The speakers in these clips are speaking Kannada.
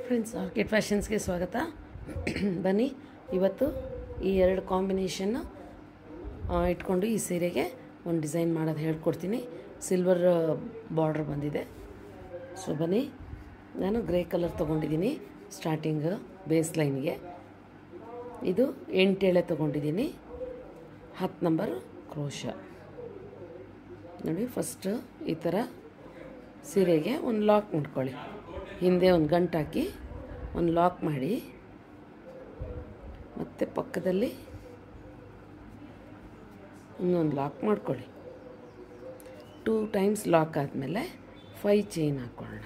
ಫ್ರೆಂಡ್ಸ್, ಆರ್ಕಿಡ್ ಫ್ಯಾಷನ್ಸ್ಗೆ ಸ್ವಾಗತ. ಬನ್ನಿ, ಇವತ್ತು ಈ ಎರಡು ಕಾಂಬಿನೇಷನ್ನ ಇಟ್ಕೊಂಡು ಈ ಸೀರೆಗೆ ಒಂದು ಡಿಸೈನ್ ಮಾಡೋದು ಹೇಳ್ಕೊಡ್ತೀನಿ. ಸಿಲ್ವರ್ ಬಾರ್ಡರ್ ಬಂದಿದೆ. ಸೊ ಬನ್ನಿ, ನಾನು ಗ್ರೇ ಕಲರ್ ತೊಗೊಂಡಿದ್ದೀನಿ ಸ್ಟಾರ್ಟಿಂಗ್ ಬೇಸ್ ಲೈನ್ಗೆ. ಇದು 8 ಎಳೆ ತೊಗೊಂಡಿದ್ದೀನಿ, 10 ನಂಬರ್ ಕ್ರೋಶ. ನೋಡಿ, ಫಸ್ಟ್ ಈ ಥರ ಸೀರೆಗೆ ಒಂದು ಲಾಕ್ ಮಾಡ್ಕೊಳ್ಳಿ. ಹಿಂದೆ ಒಂದು ಗಂಟು ಹಾಕಿ ಒಂದು ಲಾಕ್ ಮಾಡಿ, ಮತ್ತು ಪಕ್ಕದಲ್ಲಿ ಇನ್ನೊಂದು ಲಾಕ್ ಮಾಡ್ಕೊಳ್ಳಿ. 2 ಟೈಮ್ಸ್ ಲಾಕ್ ಆದಮೇಲೆ 5 ಚೈನ್ ಹಾಕ್ಕೊಳ್ಳೋಣ.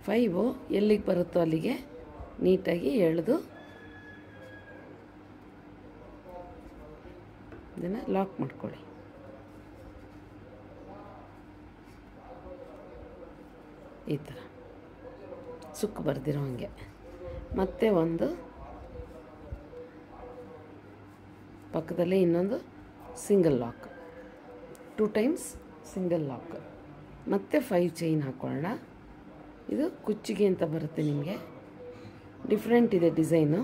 5 ಎಲ್ಲಿಗೆ ಬರುತ್ತೋ ಅಲ್ಲಿಗೆ ನೀಟಾಗಿ ಎಳೆದು ಇದನ್ನು ಲಾಕ್ ಮಾಡ್ಕೊಳ್ಳಿ. ಈ ಥರ ಸುಕ್ಕು ಬರ್ದಿರೋ ಹಾಗೆ. ಮತ್ತು ಒಂದು ಪಕ್ಕದಲ್ಲಿ ಇನ್ನೊಂದು single lock, 2 times single lock, ಮತ್ತು 5 ಚೈನ್ ಹಾಕ್ಕೊಳ್ಳೋಣ. ಇದು ಕುಚ್ಚಿಗೆ ಅಂತ ಬರುತ್ತೆ, ನಿಮಗೆ ಡಿಫ್ರೆಂಟ್ ಇದೆ ಡಿಸೈನು.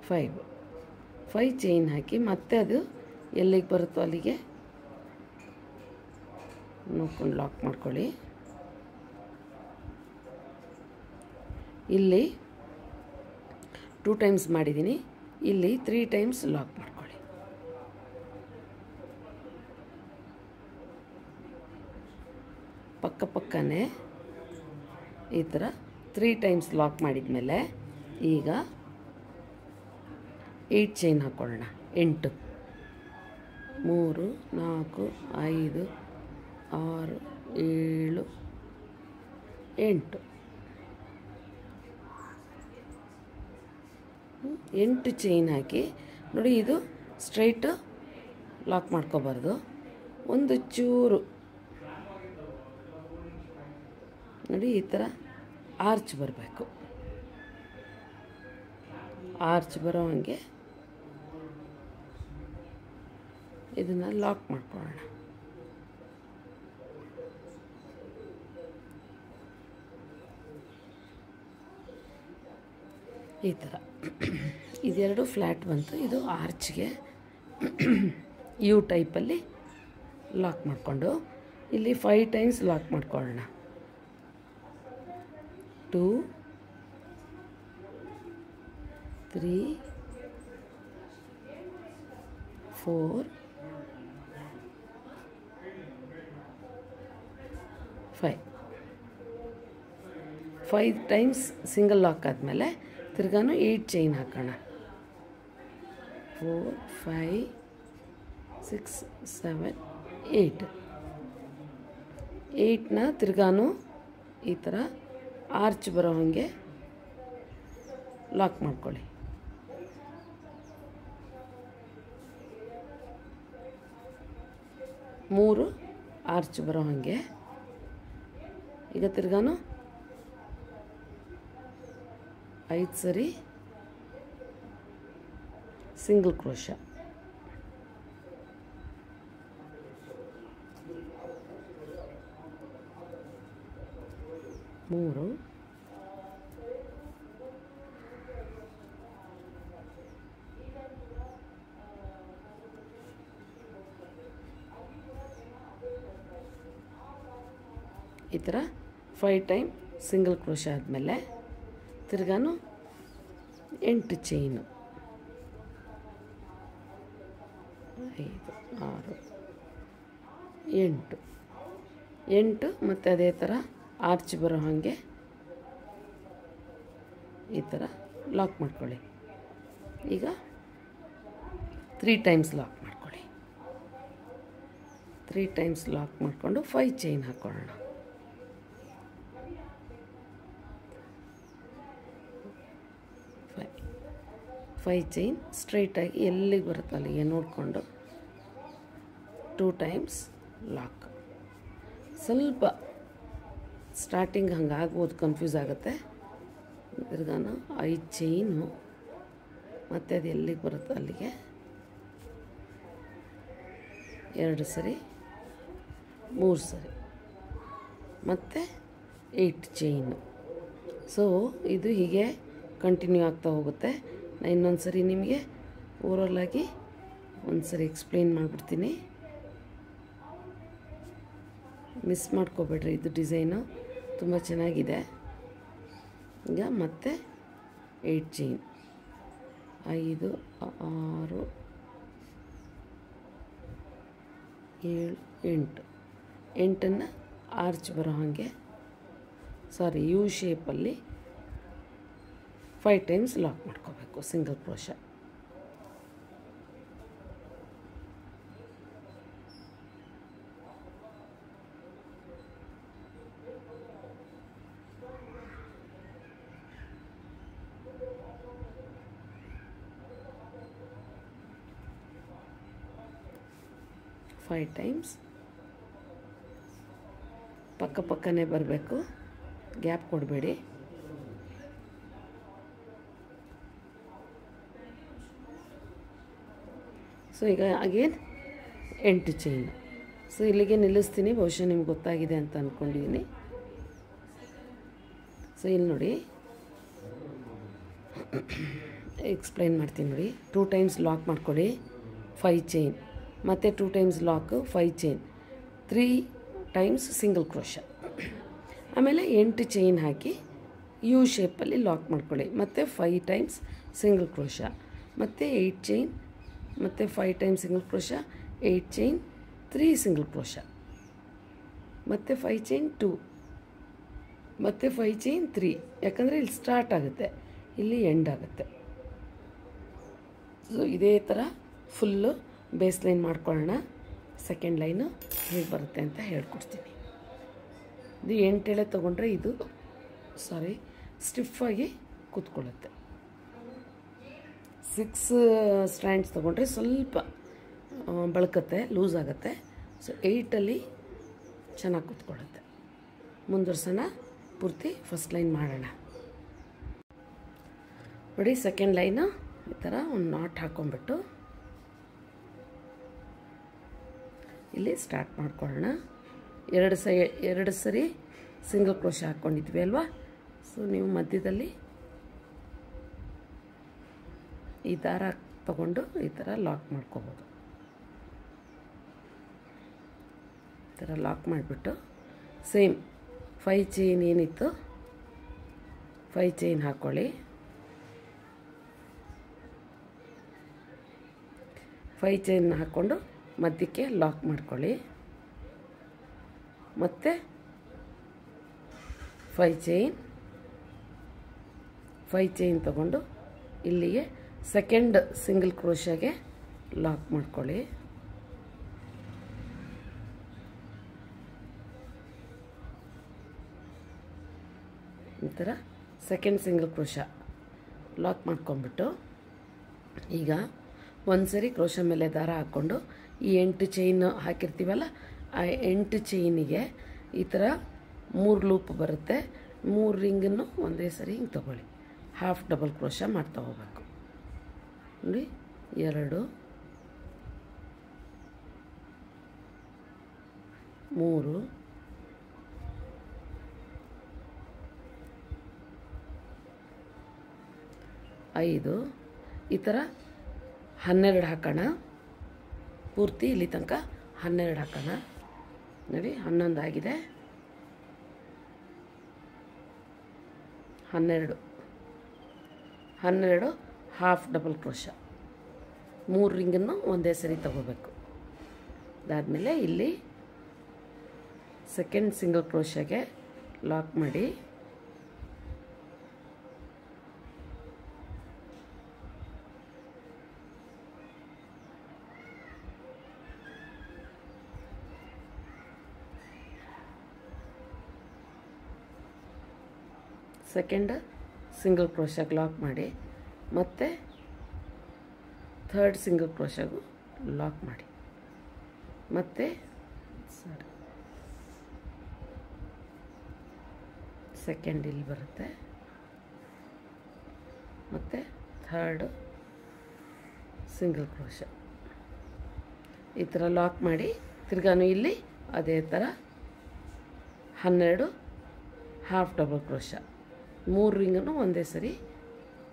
5 ಚೈನ್ ಹಾಕಿ ಮತ್ತೆ ಅದು ಎಲ್ಲಿಗೆ ಬರುತ್ತೋ ಅಲ್ಲಿಗೆ ನೋಡ್ಕೊಂಡು ಲಾಕ್ ಮಾಡ್ಕೊಳ್ಳಿ. ಇಲ್ಲಿ 2 ಟೈಮ್ಸ್ ಮಾಡಿದ್ದೀನಿ, ಇಲ್ಲಿ 3 ಟೈಮ್ಸ್ ಲಾಕ್ ಮಾಡ್ಕೊಳ್ಳಿ. ಪಕ್ಕನೇ ಈ ಥರ 3 ಟೈಮ್ಸ್ ಲಾಕ್ ಮಾಡಿದ್ಮೇಲೆ ಈಗ 8 ಚೈನ್ ಹಾಕ್ಕೊಳ್ಳೋಣ. 8 3 4 5 6 7 8 ಚೈನ್ ಹಾಕಿ ನೋಡಿ. ಇದು ಸ್ಟ್ರೈಟ್ ಲಾಕ್ ಮಾಡ್ಕೋಬಾರ್ದು, ಒಂದು ಚೂರು ನೋಡಿ ಈ ಥರ ಆರ್ಚ್ ಬರಬೇಕು. ಆರ್ಚ್ ಬರೋ ಹಾಗೆ ಇದನ್ನು ಲಾಕ್ ಮಾಡ್ಕೊಳ್ಳೋಣ. ಈ ಥರ ಇದೆರಡು ಫ್ಲ್ಯಾಟ್ ಬಂತು. ಇದು ಆರ್ಚ್ಗೆ ಯು ಟೈಪಲ್ಲಿ ಲಾಕ್ ಮಾಡಿಕೊಂಡು ಇಲ್ಲಿ 5 ಟೈಮ್ಸ್ ಲಾಕ್ ಮಾಡ್ಕೊಳ್ಳೋಣ. 2 3 4 5 ಟೈಮ್ಸ್ ಸಿಂಗಲ್ ಲಾಕ್ ಆದಮೇಲೆ ತಿರ್ಗಾನು 8 ಚೈನ್ ಹಾಕೋಣ. 4 5 6 7 8 8ನ ತಿರ್ಗಾನು ಈ ಥರ ಆರ್ಚ್ ಬರೋ ಹಾಗೆ ಲಾಕ್ ಮಾಡ್ಕೊಳ್ಳಿ. ಮೂರು ಆರ್ಚ್ ಬರೋ ಹಾಗೆ. ಈಗ ತಿರ್ಗಾನು 5 ಸರಿ ಸಿಂಗಲ್ ಕ್ರೋಶ. 3 ಈ ಥರ 5 ಟೈಮ್ ಸಿಂಗಲ್ ಕ್ರೋಶ ಆದಮೇಲೆ ತಿರ್ಗಾನು 8 ಚೈನು. 5 6 8 ಮತ್ತು ಅದೇ ಥರ ಆರ್ಚ್ ಬರೋ ಹಾಗೆ ಈ ಥರ ಲಾಕ್ ಮಾಡ್ಕೊಳ್ಳಿ. ಈಗ 3 ಟೈಮ್ಸ್ ಲಾಕ್ ಮಾಡ್ಕೊಳ್ಳಿ. 3 ಟೈಮ್ಸ್ ಲಾಕ್ ಮಾಡಿಕೊಂಡು 5 ಚೈನ್ ಹಾಕ್ಕೊಳ್ಳೋಣ. 5 ಚೈನ್ ಸ್ಟ್ರೈಟಾಗಿ ಎಲ್ಲಿಗೆ ಬರುತ್ತೆ ಅಲ್ಲಿಗೆ ನೋಡಿಕೊಂಡು 2 ಟೈಮ್ಸ್ ಲಾಕ್. ಸ್ವಲ್ಪ ಸ್ಟಾರ್ಟಿಂಗ್ ಹಂಗಾಗ್ಬೋದು, ಕನ್ಫ್ಯೂಸ್ ಆಗುತ್ತೆ. ತಿರ್ಗಾನು 5 ಚೈನು ಮತ್ತು ಅದು ಎಲ್ಲಿಗೆ ಬರುತ್ತೋ ಅಲ್ಲಿಗೆ 2 ಸರಿ 3 ಸರಿ ಮತ್ತು 8 ಚೈನು. ಸೊ ಇದು ಹೀಗೆ ಕಂಟಿನ್ಯೂ ಆಗ್ತಾ ಹೋಗುತ್ತೆ. ನಾನು ಇನ್ನೊಂದು ಸರಿ ನಿಮಗೆ ಓವರಾಲಾಗಿ ಒಂದು ಸರಿ ಎಕ್ಸ್ಪ್ಲೇನ್ ಮಾಡಿಬಿಡ್ತೀನಿ, ಮಿಸ್ ಮಾಡ್ಕೋಬೇಡ್ರಿ. ಇದು ಡಿಸೈನು ತುಂಬ ಚೆನ್ನಾಗಿದೆ. ಈಗ ಮತ್ತೆ 8 ಚೈನ್, 5 6 7 8 8ನ್ನು ಆರ್ಚ್ ಬರೋ ಹಾಗೆ, ಸಾರಿ ಯು ಶೇಪಲ್ಲಿ 5 ಟೈಮ್ಸ್ ಲಾಕ್ ಮಾಡ್ಕೋಬೇಕು ಸಿಂಗಲ್ ಕ್ರೋಶ. ಫೈವ್ ಟೈಮ್ಸ್ ಪಕ್ಕನೇ ಬರಬೇಕು, ಗ್ಯಾಪ್ ಕೊಡಬೇಡಿ. ಸೊ ಈಗ ಅಗೇನ್ 8 ಚೈನ್. ಸೊ ಇಲ್ಲಿಗೆ ನಿಲ್ಲಿಸ್ತೀನಿ. ಬಹುಶಃ ನಿಮ್ಗೆ ಗೊತ್ತಾಗಿದೆ ಅಂತ ಅಂದ್ಕೊಂಡಿದ್ದೀನಿ. ಸೊ ಇಲ್ಲಿ ನೋಡಿ, ಎಕ್ಸ್ಪ್ಲೈನ್ ಮಾಡ್ತೀನಿ ನೋಡಿ. 2 ಟೈಮ್ಸ್ ಲಾಕ್ ಮಾಡ್ಕೊಳ್ಳಿ, 5 ಚೈನ್, ಮತ್ತು 2 times lock, 5 chain, 3 times single crochet, ಆಮೇಲೆ 8 ಚೈನ್ ಹಾಕಿ ಯು ಶೇಪಲ್ಲಿ ಲಾಕ್ ಮಾಡ್ಕೊಳ್ಳಿ, ಮತ್ತು 5 ಟೈಮ್ಸ್ ಸಿಂಗಲ್ ಕ್ರೋಶ, ಮತ್ತು 8 ಚೈನ್, ಮತ್ತು 5 times single crochet, 8 chain, 3 single crochet, ಮತ್ತು 5 ಚೈನ್ 2, ಮತ್ತು 5 ಚೈನ್ 3. ಯಾಕಂದರೆ ಇಲ್ಲಿ ಸ್ಟಾರ್ಟ್ ಆಗುತ್ತೆ, ಇಲ್ಲಿ ಎಂಡ್ ಆಗುತ್ತೆ. ಸೊ ಇದೇ ಥರ ಫುಲ್ಲು ಬೇಸ್ ಲೈನ್ ಮಾಡ್ಕೊಳ್ಳೋಣ. ಸೆಕೆಂಡ್ ಲೈನು ಹೇಗೆ ಬರುತ್ತೆ ಅಂತ ಹೇಳ್ಕೊಡ್ತೀನಿ. ಇದು 8 ಎಳೆ ತೊಗೊಂಡ್ರೆ ಇದು ಸ್ಟಿಫಾಗಿ ಕೂತ್ಕೊಳ್ಳುತ್ತೆ. 6 ಸ್ಟ್ಯಾಂಡ್ಸ್ ತೊಗೊಂಡ್ರೆ ಸ್ವಲ್ಪ ಬಳಕತ್ತೆ, ಲೂಸ್ ಆಗುತ್ತೆ. ಸೊ 8ಅಲ್ಲಿ ಚೆನ್ನಾಗಿ ಕೂತ್ಕೊಳ್ಳುತ್ತೆ. ಮುಂದುವರ್ಸೋಣ, ಪೂರ್ತಿ ಫಸ್ಟ್ ಲೈನ್ ಮಾಡೋಣ ನೋಡಿ. ಸೆಕೆಂಡ್ ಲೈನು ಈ ಥರ ಒಂದು ನಾಟ್ ಹಾಕ್ಕೊಂಬಿಟ್ಟು ಇಲ್ಲಿ ಸ್ಟಾರ್ಟ್ ಮಾಡ್ಕೊಳ್ಳೋಣ. 2 ಸರಿ ಸಿಂಗಲ್ ಕ್ರೋಶ ಹಾಕ್ಕೊಂಡಿದ್ವಿ ಅಲ್ವಾ. ಸೊ ನೀವು ಮಧ್ಯದಲ್ಲಿ ಈ ದಾರ ತಗೊಂಡು ಈ ಥರ ಲಾಕ್ ಮಾಡ್ಕೋಬೋದು. ಈ ಥರ ಲಾಕ್ ಮಾಡಿಬಿಟ್ಟು ಸೇಮ್ 5 ಚೈನ್ ಏನಿತ್ತು 5 ಚೈನ್ ಹಾಕ್ಕೊಳ್ಳಿ. 5 ಚೈನ್ ಹಾಕ್ಕೊಂಡು ಮಧ್ಯಕ್ಕೆ ಲಾಕ್ ಮಾಡ್ಕೊಳ್ಳಿ, ಮತ್ತು 5 ಚೈನ್ ತಗೊಂಡು ಇಲ್ಲಿಗೆ ಸೆಕೆಂಡ್ ಸಿಂಗಲ್ ಕ್ರೋಶಗೆ ಲಾಕ್ ಮಾಡ್ಕೊಳ್ಳಿ. ಈ ಥರ ಸೆಕೆಂಡ್ ಸಿಂಗಲ್ ಕ್ರೋಶ ಲಾಕ್ ಮಾಡ್ಕೊಂಬಿಟ್ಟು ಈಗ ಒಂದು ಸರಿ ಕ್ರೋಶ ಮೇಲೆ ದಾರ ಹಾಕ್ಕೊಂಡು ಈ 8 ಚೈನ್ ಹಾಕಿರ್ತೀವಲ್ಲ, ಆ 8 ಚೈನಿಗೆ ಈ ಥರ 3 ಲೂಪ್ ಬರುತ್ತೆ. 3 ರಿಂಗನ್ನು ಒಂದೇ ಸರಿ ಹಿಂಗೆ ತೊಗೊಳ್ಳಿ, ಹಾಫ್ ಡಬಲ್ ಕ್ರೋಶ ಮಾಡ್ತಾ ಹೋಗ್ಬೇಕು ನೋಡಿ. 2 3 5 ಈ ಥರ 12 ಹಾಕೋಣ. ಪೂರ್ತಿ ಇಲ್ಲಿ ತನಕ 12 ಹಾಕೋಣ ನೋಡಿ. 11 ಆಗಿದೆ. 12 ಹಾಫ್ ಡಬಲ್ ಕ್ರೋಶ, 3 ರಿಂಗನ್ನು ಒಂದೇ ಸರಿ ತಗೋಬೇಕು. ಅದಾದಮೇಲೆ ಇಲ್ಲಿ ಸೆಕೆಂಡ್ ಸಿಂಗಲ್ ಕ್ರೋಶಗೆ ಲಾಕ್ ಮಾಡಿ ಸೆಕೆಂಡ್ ಸಿಂಗಲ್ ಕ್ರೋಶಗೆ ಲಾಕ್ ಮಾಡಿ, ಮತ್ತು ಥರ್ಡ್ ಸಿಂಗಲ್ ಕ್ರೋಶಗೂ ಲಾಕ್ ಮಾಡಿ, ಮತ್ತು ಸೆಕೆಂಡ್ ಇಲ್ಲಿ ಬರುತ್ತೆ, ಮತ್ತು ಥರ್ಡ್ ಸಿಂಗಲ್ ಕ್ರೋಶ ಈ ಥರ ಲಾಕ್ ಮಾಡಿ ತಿರ್ಗಾನು ಇಲ್ಲಿ ಅದೇ ಥರ 12 ಹಾಫ್ ಡಬಲ್ ಕ್ರೋಶ, 3 ರಿಂಗನ್ನು ಒಂದೇ ಸರಿ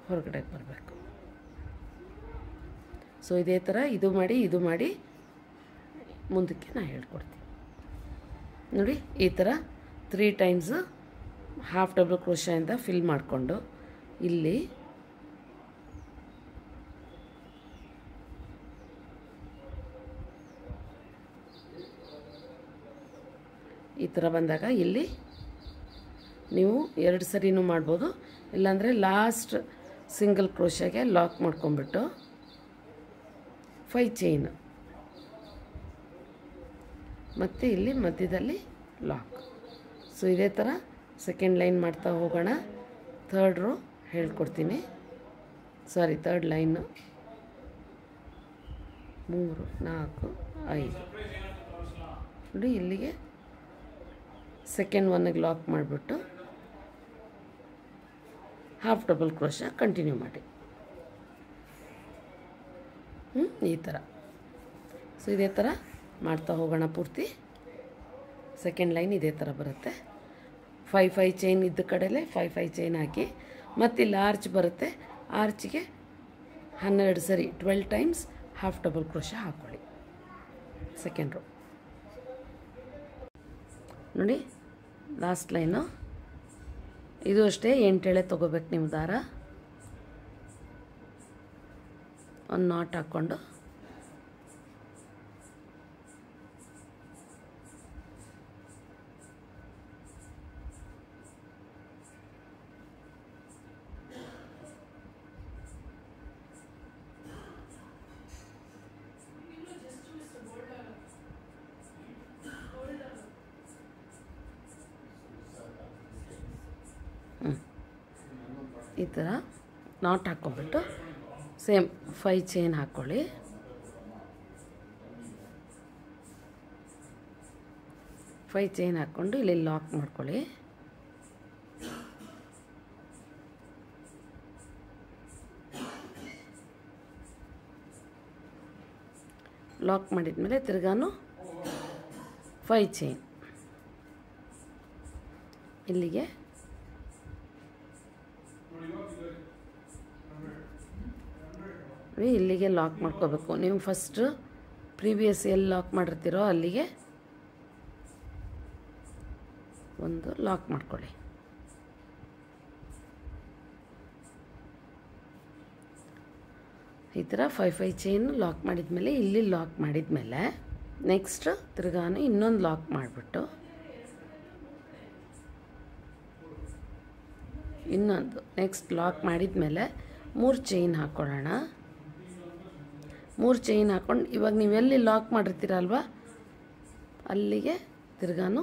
ಹೊರಗಡೆ ಬರಬೇಕು. ಸೊ ಇದೇ ಥರ ಇದು ಮಾಡಿ ಮುಂದಕ್ಕೆ ನಾನು ಹೇಳ್ಕೊಡ್ತೀನಿ ನೋಡಿ. ಈ ಥರ 3 ಟೈಮ್ಸ್ ಹಾಫ್ ಡಬಲ್ ಕ್ರೋಶದಿಂದ ಫಿಲ್ ಮಾಡಿಕೊಂಡು ಇಲ್ಲಿ ಈ ಥರ ಬಂದಾಗ ಇಲ್ಲಿ ನೀವು 2 ಸರಿನೂ ಮಾಡ್ಬೋದು, ಇಲ್ಲಾಂದರೆ ಲಾಸ್ಟ್ ಸಿಂಗಲ್ ಕ್ರೋಶಗೆ ಲಾಕ್ ಮಾಡ್ಕೊಂಬಿಟ್ಟು 5 ಚೈನ್ ಮತ್ತು ಇಲ್ಲಿ ಮಧ್ಯದಲ್ಲಿ ಲಾಕ್. ಸೊ ಇದೇ ಥರ ಸೆಕೆಂಡ್ ಲೈನ್ ಮಾಡ್ತಾ ಹೋಗೋಣ. ಥರ್ಡ್ ರೋ ಹೇಳ್ಕೊಡ್ತೀನಿ, ಥರ್ಡ್ ಲೈನು 3 4 5 ನೋಡಿ. ಇಲ್ಲಿಗೆ ಸೆಕೆಂಡ್ ಒನ್ನಿಗೆ ಲಾಕ್ ಮಾಡಿಬಿಟ್ಟು ಹಾಫ್ ಡಬಲ್ ಕ್ರೋಶ ಕಂಟಿನ್ಯೂ ಮಾಡಿ ಈ ಥರ. ಸೊ ಇದೇ ಥರ ಮಾಡ್ತಾ ಹೋಗೋಣ ಪೂರ್ತಿ. ಸೆಕೆಂಡ್ ಲೈನ್ ಇದೇ ಥರ ಬರುತ್ತೆ. 5 ಚೈನ್ ಇದ್ದ ಕಡೆಯಲ್ಲೇ 5 ಚೈನ್ ಹಾಕಿ, ಮತ್ತಿಲ್ಲಿ ಆರ್ಚ್ ಬರುತ್ತೆ, ಆರ್ಚಿಗೆ 12 ಸರಿ 12 ಟೈಮ್ಸ್ ಹಾಫ್ ಡಬಲ್ ಕ್ರೋಶ ಹಾಕ್ಕೊಳ್ಳಿ ಸೆಕೆಂಡ್ ರೋ ನೋಡಿ. ಲಾಸ್ಟ್ ಲೈನು ಇದು ಅಷ್ಟೇ 8 ಎಳೆ ತೊಗೋಬೇಕು ನೀವು ದಾರ. ಒಂದು ನಾಟ್ ಹಾಕ್ಕೊಂಡು ಈ ಥರ ನಾಟ್ ಹಾಕ್ಕೊಂಬಿಟ್ಟು ಸೇಮ್ 5 ಚೈನ್ ಹಾಕ್ಕೊಳ್ಳಿ. 5 ಚೈನ್ ಹಾಕ್ಕೊಂಡು ಇಲ್ಲಿ ಲಾಕ್ ಮಾಡ್ಕೊಳ್ಳಿ. ಲಾಕ್ ಮಾಡಿದ್ಮೇಲೆ ತಿರ್ಗಾನು 5 ಚೈನ್ ಇಲ್ಲಿಗೆ ಇಲ್ಲಿಗೆ ಲಾಕ್ ಮಾಡ್ಕೋಬೇಕು. ನೀವು ಫಸ್ಟ್ ಪ್ರೀವಿಯಸ್ ಎಲ್ಲಿ ಲಾಕ್ ಮಾಡಿರ್ತೀರೋ ಅಲ್ಲಿಗೆ ಒಂದು ಲಾಕ್ ಮಾಡ್ಕೊಳ್ಳಿ. ಈ ಥರ 5 ಚೈನ್ ಲಾಕ್ ಮಾಡಿದ್ಮೇಲೆ ಇಲ್ಲಿ ಲಾಕ್ ಮಾಡಿದ್ಮೇಲೆ ನೆಕ್ಸ್ಟ್ ತಿರ್ಗಾನು ಇನ್ನೊಂದು ಲಾಕ್ ಮಾಡಿಬಿಟ್ಟು ಇನ್ನೊಂದು ನೆಕ್ಸ್ಟ್ ಲಾಕ್ ಮಾಡಿದ್ಮೇಲೆ 3 ಚೈನ್ ಹಾಕ್ಕೊಳ್ಳೋಣ. 3 ಚೈನ್ ಹಾಕ್ಕೊಂಡು ಇವಾಗ ನೀವೆಲ್ಲಿ ಲಾಕ್ ಮಾಡಿರ್ತೀರಲ್ವ ಅಲ್ಲಿಗೆ ತಿರ್ಗಾನು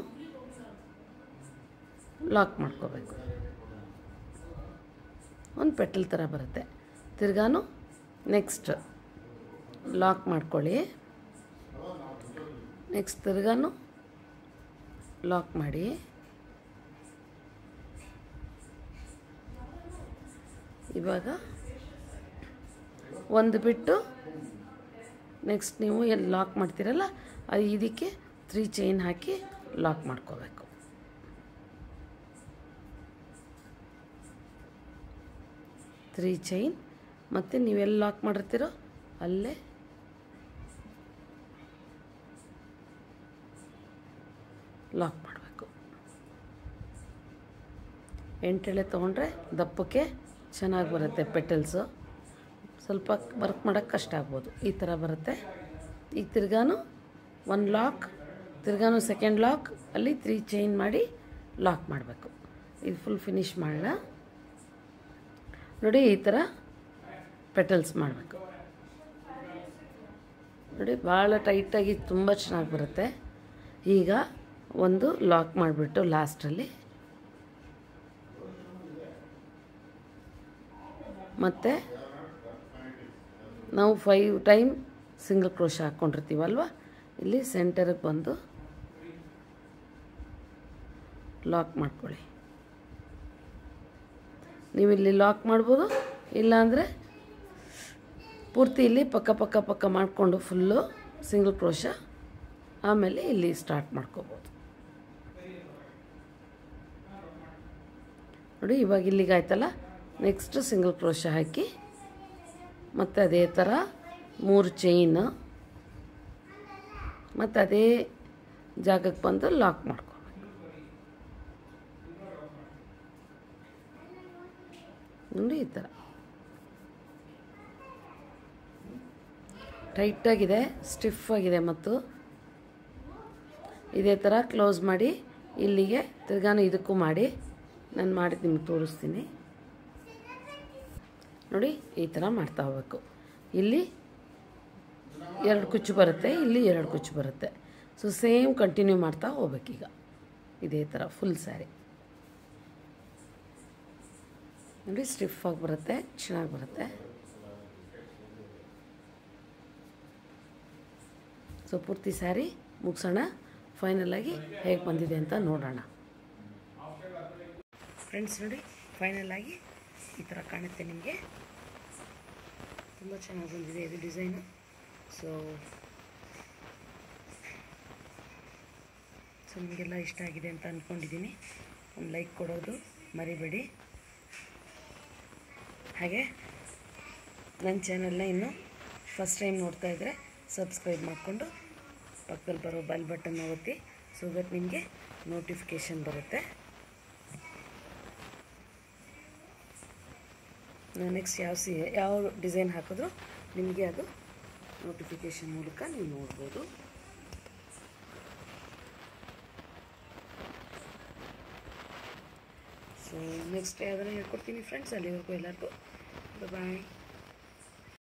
ಲಾಕ್ ಮಾಡ್ಕೋಬೇಕು. ಒಂದು ಪೆಟಲ್ ಥರ ಬರುತ್ತೆ. ತಿರ್ಗಾನು ನೆಕ್ಸ್ಟ್ ಲಾಕ್ ಮಾಡ್ಕೊಳ್ಳಿ. ನೆಕ್ಸ್ಟ್ ತಿರ್ಗಾನು ಲಾಕ್ ಮಾಡಿ. ಇವಾಗ ಒಂದು ಬಿಟ್ಟು ನೆಕ್ಸ್ಟ್ ನೀವು ಎಲ್ಲಿ ಲಾಕ್ ಮಾಡ್ತೀರಲ್ಲ ಇದಕ್ಕೆ 3 ಚೈನ್ ಹಾಕಿ ಲಾಕ್ ಮಾಡ್ಕೋಬೇಕು. ತ್ರೀ ಚೈನ್ ಮತ್ತು ನೀವೆಲ್ಲಿ ಲಾಕ್ ಮಾಡಿರ್ತೀರೋ ಅಲ್ಲೇ ಲಾಕ್ ಮಾಡಬೇಕು. 8 ಎಳೆ ತೊಗೊಂಡ್ರೆ ದಪ್ಪಕ್ಕೆ ಚೆನ್ನಾಗಿ ಬರುತ್ತೆ. ಪೆಟಲ್ಸು ಸ್ವಲ್ಪ ವರ್ಕ್ ಮಾಡೋಕ್ಕೆ ಕಷ್ಟ ಆಗ್ಬೋದು. ಈ ಥರ ಬರುತ್ತೆ. ಈಗ ತಿರ್ಗಾನು ಒಂದು ಲಾಕ್, ತಿರ್ಗಾನು ಸೆಕೆಂಡ್ ಲಾಕ್, ಅಲ್ಲಿ 3 ಚೈನ್ ಮಾಡಿ ಲಾಕ್ ಮಾಡಬೇಕು. ಇದು ಫುಲ್ ಫಿನಿಶ್ ಮಾಡೋಣ ನೋಡಿ. ಈ ಥರ ಪೆಟಲ್ಸ್ ಮಾಡಬೇಕು ನೋಡಿ. ಭಾಳ ಟೈಟಾಗಿ ತುಂಬ ಚೆನ್ನಾಗಿ ಬರುತ್ತೆ. ಈಗ ಒಂದು ಲಾಕ್ ಮಾಡಿಬಿಟ್ಟು ಲಾಸ್ಟಲ್ಲಿ ಮತ್ತು ನಾವು 5 ಟೈಮ್ ಸಿಂಗಲ್ ಕ್ರೋಶ ಹಾಕ್ಕೊಂಡಿರ್ತೀವಲ್ವ, ಇಲ್ಲಿ ಸೆಂಟರಿಗೆ ಬಂದು ಲಾಕ್ ಮಾಡ್ಕೊಳ್ಳಿ. ನೀವು ಇಲ್ಲಿ ಲಾಕ್ ಮಾಡ್ಬೋದು, ಇಲ್ಲಾಂದರೆ ಪೂರ್ತಿ ಇಲ್ಲಿ ಪಕ್ಕ ಪಕ್ಕ ಪಕ್ಕ ಮಾಡಿಕೊಂಡು ಫುಲ್ಲು ಸಿಂಗಲ್ ಕ್ರೋಶ ಆಮೇಲೆ ಇಲ್ಲಿ ಸ್ಟಾರ್ಟ್ ಮಾಡ್ಕೋಬೋದು. ನೋಡಿ ಇವಾಗ ಇಲ್ಲಿಗೆ ಆಯ್ತಲ್ಲ. ನೆಕ್ಸ್ಟ್ ಸಿಂಗಲ್ ಕ್ರೋಶೆ ಹಾಕಿ ಮತ್ತು ಅದೇ ಥರ 3 ಚೈನ್ ಮತ್ತು ಅದೇ ಜಾಗಕ್ಕೆ ಬಂದು ಲಾಕ್ ಮಾಡ್ಕೋಬೇಕು. ನೋಡಿ ಈ ಥರ ಟೈಟಾಗಿದೆ, ಸ್ಟಿಫ್ ಆಗಿದೆ. ಮತ್ತು ಇದೇ ಥರ ಕ್ಲೋಸ್ ಮಾಡಿ ಇಲ್ಲಿಗೆ ತಿರ್ಗಾನು ಇದಕ್ಕೂ ಮಾಡಿ ನಾನು ಮಾಡಿದ್ದು ನಿಮ್ಗೆ ತೋರಿಸ್ತೀನಿ. ನೋಡಿ ಈ ಥರ ಮಾಡ್ತಾ ಹೋಗ್ಬೇಕು. ಇಲ್ಲಿ 2 ಕುಚ್ಚು ಬರುತ್ತೆ, ಇಲ್ಲಿ 2 ಕುಚ್ಚು ಬರುತ್ತೆ. ಸೊ ಸೇಮ್ ಕಂಟಿನ್ಯೂ ಮಾಡ್ತಾ ಹೋಗ್ಬೇಕೀಗ ಇದೇ ಥರ ಫುಲ್ ಸ್ಯಾರಿ. ನೋಡಿ ಸ್ಟಿಫ್ ಆಗಿ ಬರುತ್ತೆ, ಚೆನ್ನಾಗಿ ಬರುತ್ತೆ. ಸೊ ಪೂರ್ತಿ ಸ್ಯಾರಿ ಮುಗಿಸೋಣ. ಫೈನಲಾಗಿ ಹೇಗೆ ಬಂದಿದೆ ಅಂತ ನೋಡೋಣ ಫ್ರೆಂಡ್ಸ್. ನೋಡಿ ಫೈನಲಾಗಿ ಈ ಥರ ಕಾಣುತ್ತೆ ನಿಮಗೆ. ತುಂಬ ಚೆನ್ನಾಗಿ ಬಂದಿದೆ ಇದು ಡಿಸೈನು. ಸೊ ನಿಮಗೆಲ್ಲ ಇಷ್ಟ ಆಗಿದೆ ಅಂತ ಅಂದ್ಕೊಂಡಿದ್ದೀನಿ. ಒಂದು ಲೈಕ್ ಕೊಡೋದು ಮರಿಬೇಡಿ. ಹಾಗೆ ನನ್ನ ಚಾನಲ್ನ ಇನ್ನೂ ಫಸ್ಟ್ ಟೈಮ್ ನೋಡ್ತಾ ಇದ್ದರೆ ಸಬ್ಸ್ಕ್ರೈಬ್ ಮಾಡಿಕೊಂಡು ಪಕ್ಕದಲ್ಲಿ ಬರೋ ಬೆಲ್ ಬಟನ್ ಒತ್ತಿ. ಸೊ ದಟ್ ನಿಮಗೆ ನೋಟಿಫಿಕೇಷನ್ ಬರುತ್ತೆ. ನಾನು ನೆಕ್ಸ್ಟ್ ಯಾವ ಡಿಸೈನ್ ಹಾಕಿದ್ರೂ ನಿಮಗೆ ಅದು ನೋಟಿಫಿಕೇಷನ್ ಮೂಲಕ ನೀವು ನೋಡ್ಬೋದು. ಸೊ ನೆಕ್ಸ್ಟ್ ಯಾವ್ದಾರು ಹೇಳ್ಕೊಡ್ತೀನಿ ಫ್ರೆಂಡ್ಸ್. ಅಲ್ಲಿವರೆಗೂ ಎಲ್ಲರಿಗೂ ಬಾಯ್.